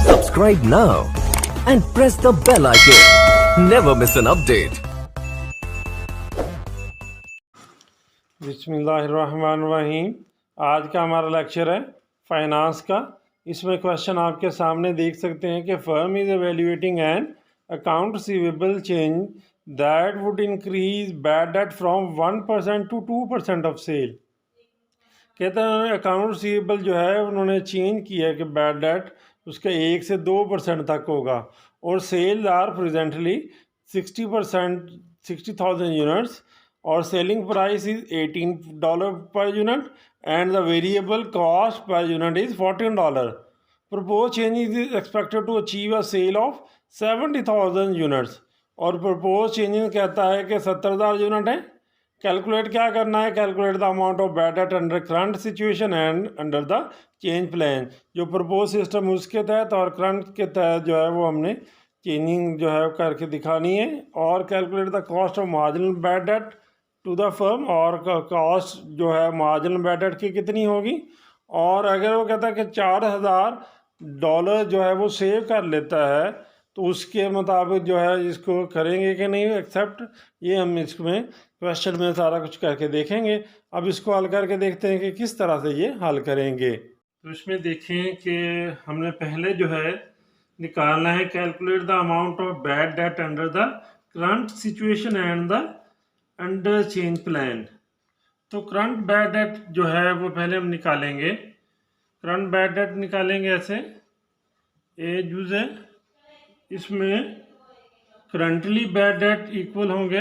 Subscribe now and press the bell icon. Never miss an update. बिस्मिल्लाहिर्रहमानिर्रहीम। आज का हमारा लेक्चर है फाइनेंस का। इसमें क्वेश्चन आपके सामने देख सकते हैं कि firm is evaluating an account receivable change that would increase bad debt from 1% to 2% of sale. कहते हैं अकाउंट रिसीवेबल जो है उन्होंने चेंज किया है कि बैड डेट उसका 1 से 2% तक होगा और सेल आर प्रेजेंटली 60%, 60,000 यूनिट्स और selling price is $18 per unit and the variable cost per unit is $14। Propose change is expected to achieve a sale of 70,000 units और प्रपोज चेंजिंग कहता है कि 70,000 यूनिट है। कैलकुलेट क्या करना है, calculate the amount of bad debt under current situation and under the change plan. जो propose system उसके तहत और करंट के तहत जो है वो हमने चेंजिंग जो है करके दिखानी है। और calculate the cost of marginal bad debt to the firm, और कॉस्ट जो है मार्जिनल बैड डेट की कितनी होगी। और अगर वो कहता है कि $4,000 जो है वो सेव कर लेता है तो उसके मुताबिक जो है इसको करेंगे कि नहीं एक्सेप्ट, ये हम इसमें क्वेश्चन में सारा कुछ करके देखेंगे। अब इसको हल करके देखते हैं कि किस तरह से ये हल करेंगे। तो इसमें देखें कि हमने पहले जो है निकालना है calculate the amount of bad debt under the current situation and the under change plan. तो करंट बैड डेट जो है वो पहले हम निकालेंगे। करंट बैड डेट निकालेंगे ऐसे, ए यूज है, इसमें करंटली बैड डेट इक्वल होंगे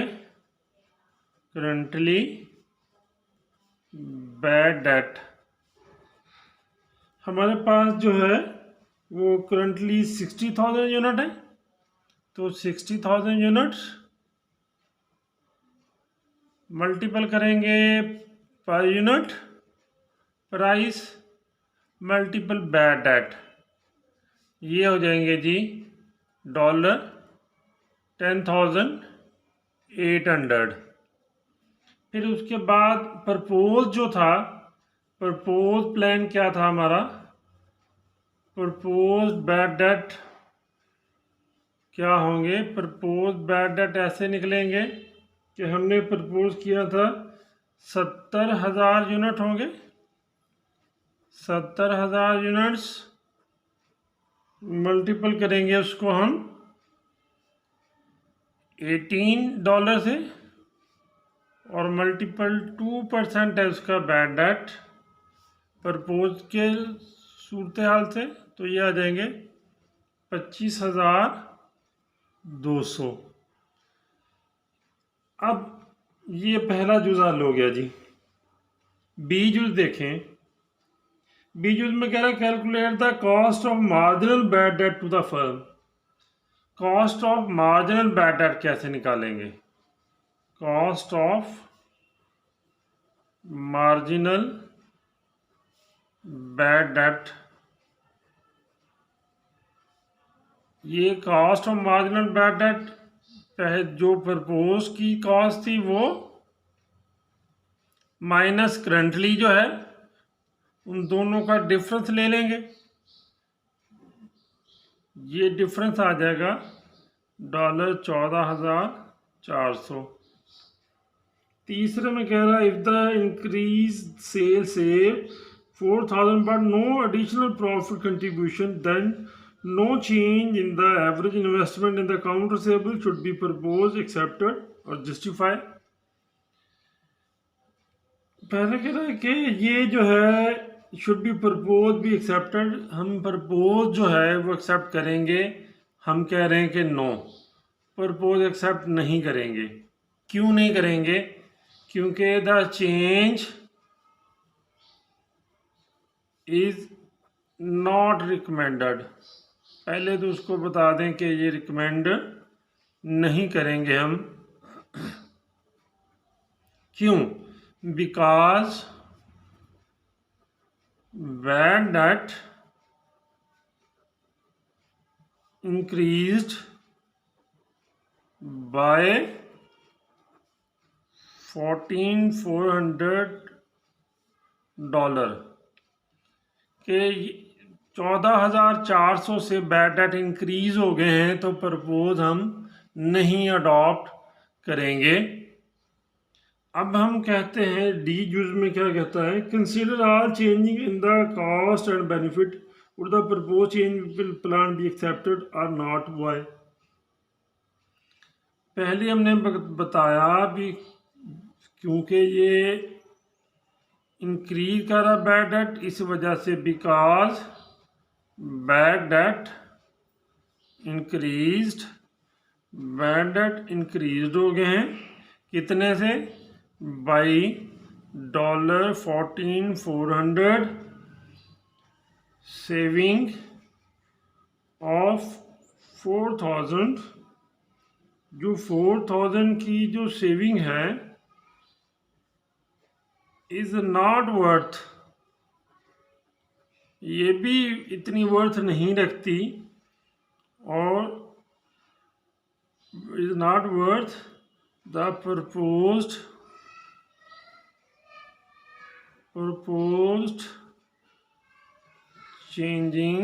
करंटली बैड डेट। हमारे पास जो है वो करंटली 60,000 यूनिट है, तो 60,000 यूनिट्स मल्टीपल करेंगे per unit price multiple bad debt, ये हो जाएंगे जी $10,800। फिर उसके बाद प्रपोज जो था, प्रपोज प्लान क्या था हमारा, प्रपोज बैड डेट क्या होंगे। प्रपोज बैड डेट ऐसे निकलेंगे कि हमने प्रपोज किया था 70,000 यूनिट होंगे। 70,000 यूनिट्स मल्टीपल करेंगे उसको हम $18 से और मल्टीपल 2% है उसका बैड डेट प्रपोज के सूरत हाल से, तो ये आ जाएंगे 25,200। अब ये पहला जुज हल हो गया जी। बी जुज देखें, बी जुज में कह रहा है calculate the cost of marginal bad debt to the firm. Cost of marginal bad debt कैसे निकालेंगे, cost of marginal bad debt, ये cost of marginal bad debt पहले जो प्रपोज की कॉस्ट थी वो माइनस करंटली जो है, उन दोनों का डिफरेंस ले लेंगे। ये डिफरेंस आ जाएगा $14,400। तीसरे में कह रहा है इफ द इंक्रीज सेल से 4,000 but no additional profit contribution then no change in the average investment in the account receivable should be propose accepted और जस्टिफाई। पहले कह रहा है कि ये जो है should be propose be accepted, हम प्रपोज जो है वो एक्सेप्ट करेंगे। हम कह रहे हैं कि नो, प्रपोज एक्सेप्ट नहीं करेंगे। क्यों नहीं करेंगे, क्योंकि the change is not recommended. पहले तो उसको बता दें कि ये रिकमेंड नहीं करेंगे हम। क्यों, because bad debt increased by $14,400 के 14,400 से बैड डेट इंक्रीज हो गए हैं तो प्रपोज हम नहीं अडॉप्ट करेंगे। अब हम कहते हैं डी यूज में क्या कहता है, consider all changing in the cost and benefit, would the propose change will plan be accepted और नॉट, व्हाई। पहले हमने बताया भी क्योंकि ये इंक्रीज कर रहा बैड डेट, इस वजह से because bad debt increased, bad debt increased हो गए हैं कितने से, बाई $14,400, सेविंग ऑफ 4,000। जो 4,000 की जो सेविंग है इज नॉट वर्थ, ये भी इतनी वर्थ नहीं रखती, और is not worth the proposed changing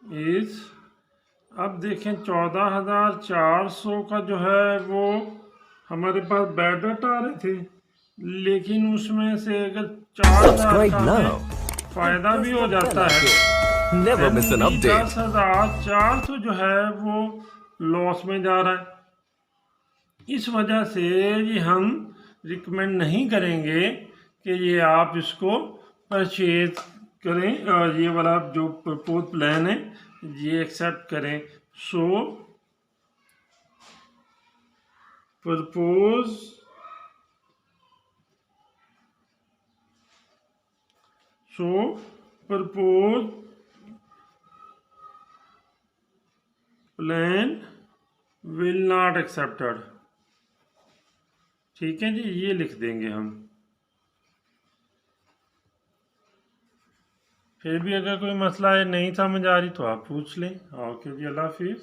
is। अब देखें 14,400 का जो है वो हमारे पास बैड डेट आ रहे थे, लेकिन उसमें से अगर 4,000 Subscribe का now. फायदा भी हो जाता है, Never miss an update. 10,400 जो है वो लॉस में जा रहा है। इस वजह से ये हम रिकमेंड नहीं करेंगे कि ये आप इसको परचेज करें और ये वाला जो प्रपोज प्लान है ये एक्सेप्ट करें। So propose plan will not accepted. ठीक है जी, ये लिख देंगे हम। फिर भी अगर कोई मसला है नहीं समझ आ रही तो आप पूछ लें। ओके जी, अल्लाह हाफिज़।